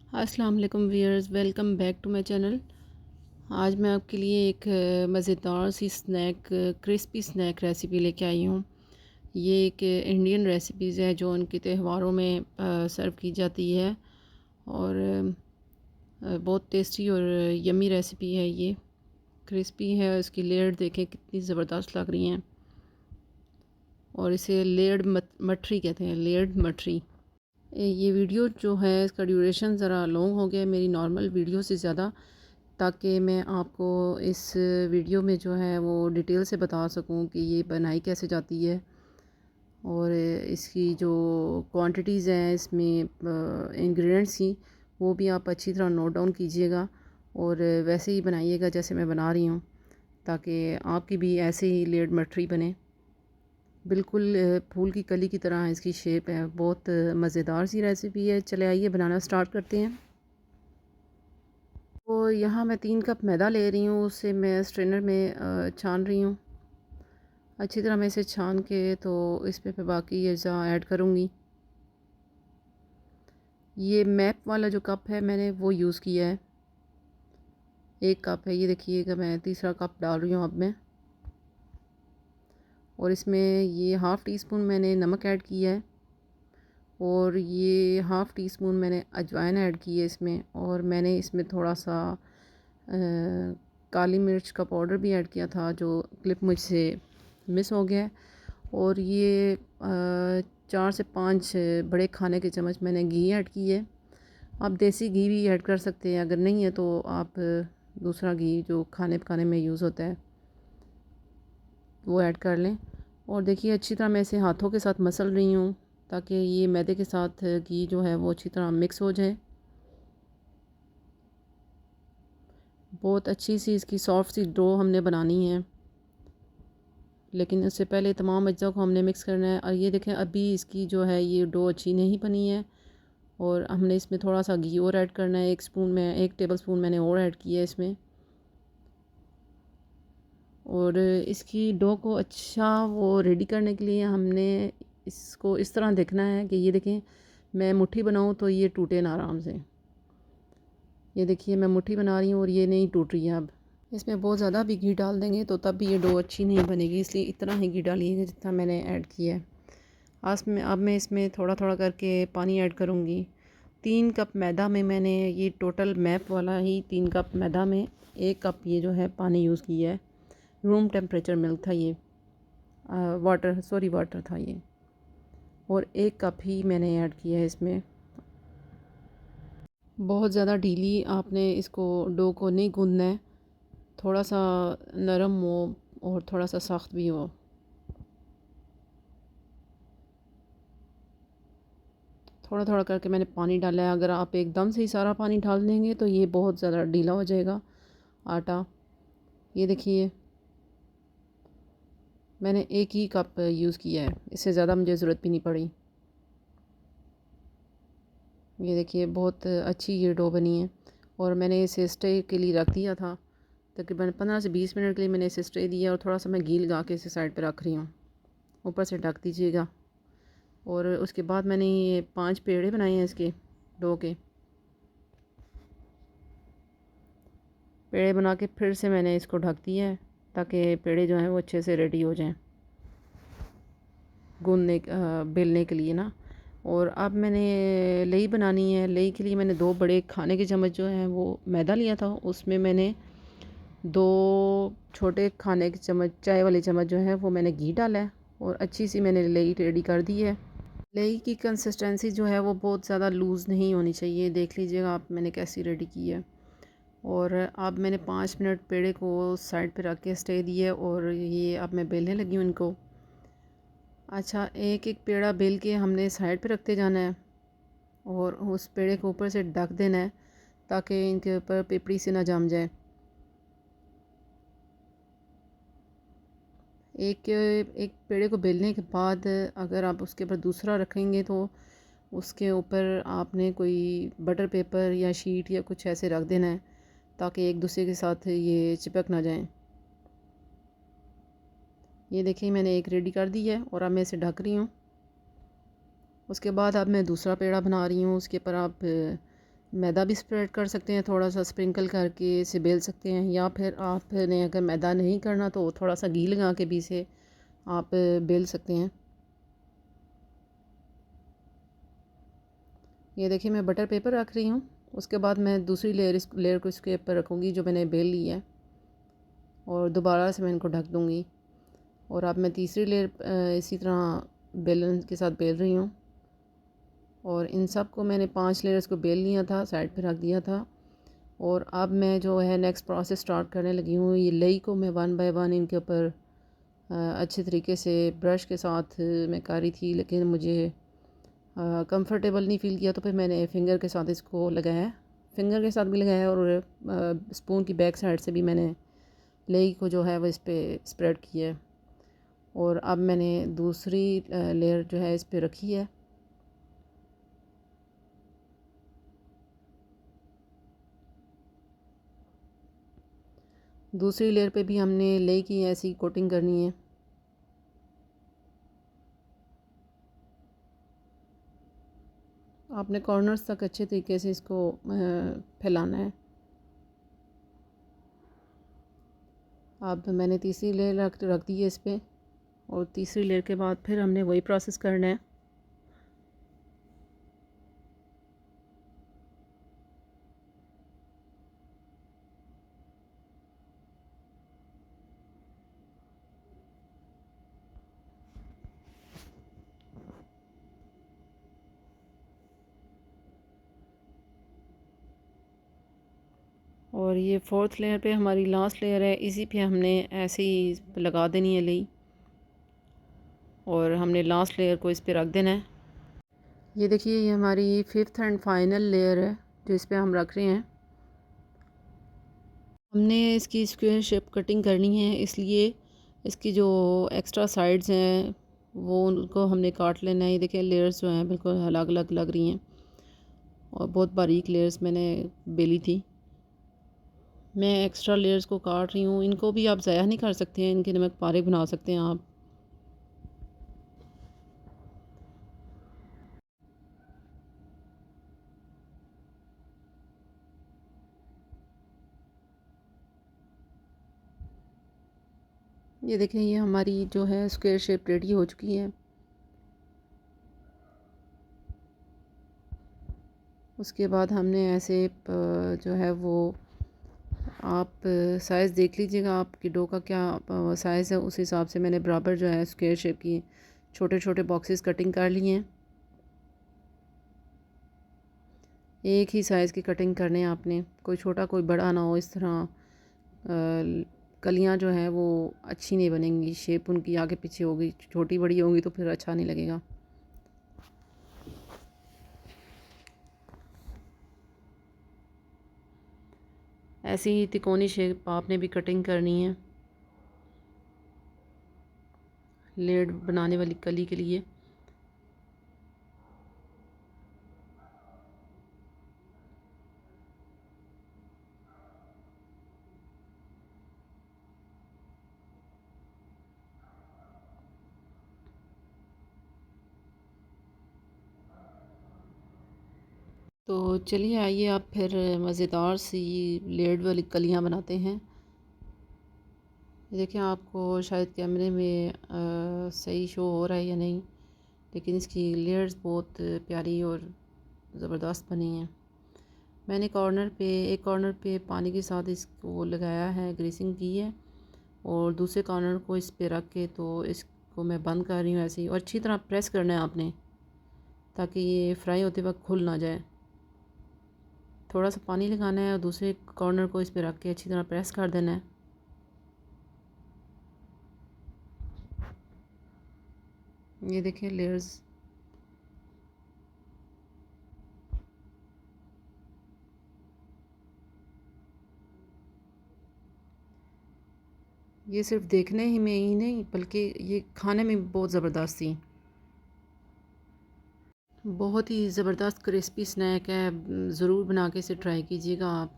अस्सलाम वालेकुम viewers, welcome back to my channel. आज मैं आपके लिए एक मज़ेदार सी क्रिस्पी स्नैक रेसिपी लेके आई हूँ। ये एक इंडियन रेसिपीज़ है जो उनके त्योहारों में सर्व की जाती है और बहुत टेस्टी और यमी रेसिपी है। ये क्रिस्पी है, इसकी लेयर देखें कितनी ज़बरदस्त लग रही हैं और इसे लेयर्ड मठरी कहते हैं, लेयर्ड मठरी। ये वीडियो जो है इसका ड्यूरेशन ज़रा लॉन्ग हो गया है मेरी नॉर्मल वीडियो से ज़्यादा, ताकि मैं आपको इस वीडियो में जो है वो डिटेल से बता सकूं कि ये बनाई कैसे जाती है और इसकी जो क्वांटिटीज़ हैं इसमें इंग्रेडिएंट्स की, वो भी आप अच्छी तरह नोट डाउन कीजिएगा और वैसे ही बनाइएगा जैसे मैं बना रही हूँ, ताकि आपकी भी ऐसे ही लेयर्ड मठरी बने। बिल्कुल फूल की कली की तरह इसकी शेप है। बहुत मज़ेदार सी रेसिपी है। चले आइए बनाना स्टार्ट करते हैं। तो यहाँ मैं 3 कप मैदा ले रही हूँ, उससे मैं स्ट्रेनर में छान रही हूँ। अच्छी तरह मैं इसे छान के तो इस पे बाकी अज़ा ऐड करूँगी। ये मैप वाला जो कप है मैंने वो यूज़ किया है। 1 कप है, ये देखिएगा। मैं तीसरा कप डाल रही हूँ अब मैं, और इसमें ये हाफ़ टी स्पून मैंने नमक ऐड किया है और ये हाफ़ टी स्पून मैंने अजवाइन ऐड की है इसमें, और मैंने इसमें थोड़ा सा काली मिर्च का पाउडर भी ऐड किया था जो क्लिप मुझसे मिस हो गया है। और ये 4 से 5 बड़े खाने के चम्मच मैंने घी ऐड की है। आप देसी घी भी ऐड कर सकते हैं, अगर नहीं है तो आप दूसरा घी जो खाने पकाने में यूज़ होता है वो ऐड कर लें। और देखिए अच्छी तरह मैं इसे हाथों के साथ मसल रही हूँ ताकि ये मैदे के साथ घी जो है वो अच्छी तरह मिक्स हो जाए। बहुत अच्छी सी इसकी सॉफ्ट सी डो हमने बनानी है, लेकिन उससे पहले तमाम अज्जा को हमने मिक्स करना है। और ये देखें अभी इसकी जो है ये डो अच्छी नहीं बनी है और हमने इसमें थोड़ा सा घी और ऐड करना है। 1 टेबल स्पून मैंने और ऐड किया है इसमें। और इसकी डो को अच्छा वो रेडी करने के लिए हमने इसको इस तरह देखना है कि ये देखें मैं मुट्ठी बनाऊँ तो ये टूटे ना आराम से। ये देखिए मैं मुट्ठी बना रही हूँ और ये नहीं टूट रही है। अब इसमें बहुत ज़्यादा भी घी डाल देंगे तो तब भी ये डो अच्छी नहीं बनेगी, इसलिए इतना ही घी डालिएगा जितना मैंने ऐड किया है। अब मैं इसमें थोड़ा थोड़ा करके पानी ऐड करूँगी। 3 कप मैदा में मैंने ये टोटल मैप वाला ही 3 कप मैदा में 1 कप ये जो है पानी यूज़ किया है। रूम टेम्परेचर मिल्क था ये, वाटर था ये। और 1 कप ही मैंने ऐड किया है इसमें। बहुत ज़्यादा ढीली आपने इसको डो को नहीं गूँधना है, थोड़ा सा नरम हो और थोड़ा सा सख्त भी हो। थोड़ा थोड़ा करके मैंने पानी डाला है। अगर आप एकदम से ही सारा पानी डाल देंगे तो ये बहुत ज़्यादा ढीला हो जाएगा आटा। ये देखिए मैंने 1 ही कप यूज़ किया है, इससे ज़्यादा मुझे ज़रूरत भी नहीं पड़ी। ये देखिए बहुत अच्छी ये डो बनी है और मैंने इसे स्टे के लिए रख दिया था। तकरीबन 15 से 20 मिनट के लिए मैंने इसे स्टे दिया और थोड़ा सा मैं घी लगा के इसे साइड पे रख रही हूँ। ऊपर से ढक दीजिएगा। और उसके बाद मैंने ये 5 पेड़े बनाए हैं इसके डो के। पेड़े बना के फिर से मैंने इसको ढक दिया है ताकि पेड़े जो हैं वो अच्छे से रेडी हो जाएं बेलने के लिए ना। और अब मैंने लई बनानी है। लई के लिए मैंने 2 बड़े खाने के चम्मच जो हैं वो मैदा लिया था, उसमें मैंने 2 छोटे खाने के चम्मच चाय वाले चम्मच जो है वो मैंने घी डाला है और अच्छी सी मैंने लई रेडी कर दी है। लई की कंसिस्टेंसी जो है वो बहुत ज़्यादा लूज़ नहीं होनी चाहिए। देख लीजिएगा आप मैंने कैसी रेडी की है। और अब मैंने 5 मिनट पेड़े को साइड पे रख के स्टे दिए और ये अब मैं बेलने लगी हूँ इनको। अच्छा, एक एक पेड़ा बेल के हमने साइड पे रखते जाना है और उस पेड़े को ऊपर से ढक देना है ताकि इनके ऊपर पिपड़ी से ना जम जाए। एक पेड़े को बेलने के बाद अगर आप उसके ऊपर दूसरा रखेंगे तो उसके ऊपर आपने कोई बटर पेपर या शीट या कुछ ऐसे रख देना है ताकि एक दूसरे के साथ ये चिपक ना जाएं। ये देखिए मैंने एक रेडी कर दी है और अब मैं इसे ढक रही हूँ। उसके बाद अब मैं दूसरा पेड़ा बना रही हूँ। उसके ऊपर आप मैदा भी स्प्रेड कर सकते हैं, थोड़ा सा स्प्रिंकल करके इसे बेल सकते हैं, या फिर आपने अगर मैदा नहीं करना तो थोड़ा सा घी लगा के भी इसे आप बेल सकते हैं। ये देखिए मैं बटर पेपर रख रही हूँ। उसके बाद मैं दूसरी लेयर को इसके ऊपर रखूँगी जो मैंने बेल ली है, और दोबारा से मैं इनको ढक दूँगी। और अब मैं तीसरी लेयर इसी तरह बेलन के साथ बेल रही हूँ। और इन सब को मैंने 5 लेयर्स को बेल लिया था, साइड पे रख दिया था। और अब मैं जो है नेक्स्ट प्रोसेस स्टार्ट करने लगी हूँ। ये लेई को मैं 1 बाय 1 इनके ऊपर अच्छे तरीके से ब्रश के साथ मैं कर रही थी, लेकिन मुझे कंफर्टेबल नहीं फ़ील किया, तो फिर मैंने फिंगर के साथ इसको लगाया, फिंगर के साथ भी लगाया, और स्पून की बैक साइड से भी मैंने लेई को जो है वो इस पर स्प्रेड किया है। और अब मैंने दूसरी लेयर जो है इस पर रखी है। दूसरी लेयर पे भी हमने लेई की ऐसी कोटिंग करनी है। आपने कॉर्नर्स तक अच्छे तरीके से इसको फैलाना है। अब मैंने तीसरी लेयर रख दी है इस पर, और तीसरी लेयर के बाद फिर हमने वही प्रोसेस करना है। और ये फोर्थ लेयर पे हमारी लास्ट लेयर है, इसी पे हमने ऐसे ही लगा देनी है लेई, और हमने लास्ट लेयर को इस पे रख देना है। ये देखिए ये हमारी फिफ्थ एंड फाइनल लेयर है जो इस पे हम रख रहे हैं। हमने इसकी स्क्वायर शेप कटिंग करनी है, इसलिए इसकी जो एक्स्ट्रा साइड्स हैं वो उनको हमने काट लेना है। ये देखिए लेयर्स जो हैं बिल्कुल अलग अलग लग रही हैं, और बहुत बारीक लेयर्स मैंने बेली थी। मैं एक्स्ट्रा लेयर्स को काट रही हूँ। इनको भी आप ज़ाया नहीं कर सकते हैं, इनके नमक पारे बना सकते हैं आप। ये देखें ये हमारी जो है स्क्वायर शेप रेडी हो चुकी है। उसके बाद हमने ऐसे जो है वो आप साइज़ देख लीजिएगा, आपकी डो का क्या साइज़ है, उस हिसाब से मैंने बराबर जो है स्क्वायर शेप की छोटे छोटे बॉक्सेस कटिंग कर लिए हैं। एक ही साइज़ की कटिंग करने हैं आपने, कोई छोटा कोई बड़ा ना हो। इस तरह कलियां जो हैं वो अच्छी नहीं बनेंगी, शेप उनकी आगे पीछे होगी, छोटी बड़ी होगी तो फिर अच्छा नहीं लगेगा। ऐसी ही तिकोनी शेप आपने भी कटिंग करनी है लेड बनाने वाली कली के लिए। तो चलिए आइए आप फिर मज़ेदार सी लेड वाली कलियां बनाते हैं। देखिए आपको शायद कैमरे में सही शो हो रहा है या नहीं, लेकिन इसकी लेयर्स बहुत प्यारी और ज़बरदस्त बनी हैं। मैंने एक कॉर्नर पे पानी के साथ इसको लगाया है, ग्रीसिंग की है, और दूसरे कॉर्नर को इस पे रख के तो इसको मैं बंद कर रही हूँ ऐसे ही। और अच्छी तरह प्रेस करना है आपने, ताकि ये फ्राई होते वक्त खुल ना जाए। थोड़ा सा पानी लगाना है और दूसरे कॉर्नर को इस पे रख के अच्छी तरह प्रेस कर देना है। ये देखिए लेयर्स। ये सिर्फ देखने ही में ही नहीं, बल्कि ये खाने में भी बहुत ज़बरदस्त थी। बहुत ही ज़बरदस्त क्रिस्पी स्नैक है, ज़रूर बना के इसे ट्राई कीजिएगा आप,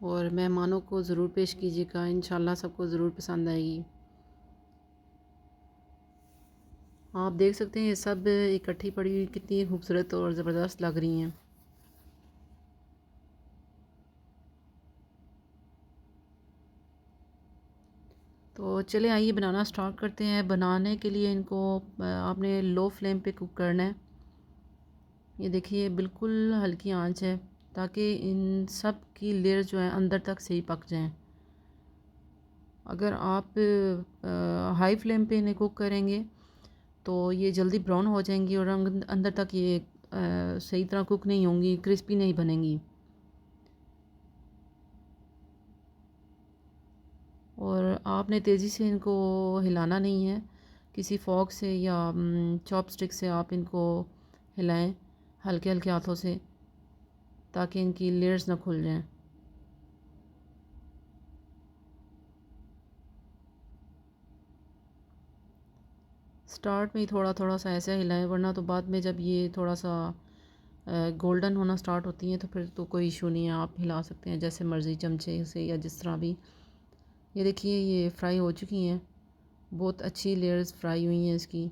और मेहमानों को ज़रूर पेश कीजिएगा। इंशाल्लाह सबको ज़रूर पसंद आएगी। आप देख सकते हैं ये सब इकट्ठी पड़ी हुई कितनी खूबसूरत और ज़बरदस्त लग रही हैं। तो चले आइए बनाना स्टार्ट करते हैं। बनाने के लिए इनको आपने लो फ्लेम पे कुक करना है। ये देखिए बिल्कुल हल्की आंच है ताकि इन सब की लेयर जो है अंदर तक सही पक जाएं। अगर आप हाई फ्लेम पे इन्हें कुक करेंगे तो ये जल्दी ब्राउन हो जाएंगी और अंदर तक ये सही तरह कुक नहीं होंगी, क्रिस्पी नहीं बनेंगी। और आपने तेज़ी से इनको हिलाना नहीं है, किसी फॉक से या चॉपस्टिक से आप इनको हिलाएं हल्के हल्के हाथों से ताकि इनकी लेयर्स ना खुल जाएं। स्टार्ट में ही थोड़ा थोड़ा सा ऐसे हिलाएं, वरना तो बाद में जब ये थोड़ा सा गोल्डन होना स्टार्ट होती हैं तो फिर तो कोई इशू नहीं है, आप हिला सकते हैं जैसे मर्ज़ी चमचे से या जिस तरह भी। ये देखिए ये फ्राई हो चुकी हैं, बहुत अच्छी लेयर्स फ्राई हुई हैं इसकी।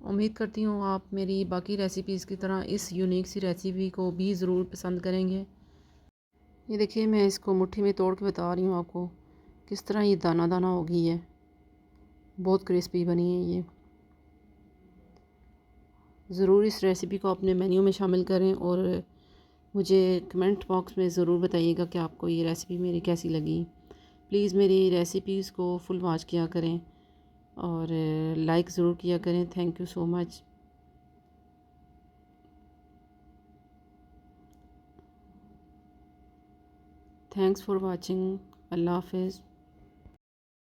उम्मीद करती हूँ आप मेरी बाकी रेसिपीज़ की तरह इस यूनिक सी रेसिपी को भी ज़रूर पसंद करेंगे। ये देखिए मैं इसको मुट्ठी में तोड़ के बता रही हूँ आपको किस तरह ये दाना दाना हो गई है, बहुत क्रिस्पी बनी है ये। ज़रूर इस रेसिपी को अपने मेन्यू में शामिल करें और मुझे कमेंट बॉक्स में ज़रूर बताइएगा कि आपको ये रेसिपी मेरी कैसी लगी। प्लीज़ मेरी रेसिपीज़ को फुल वॉच किया करें और लाइक ज़रूर किया करें। Thank you so much. Thanks for watching. अल्लाह हाफ़िज़।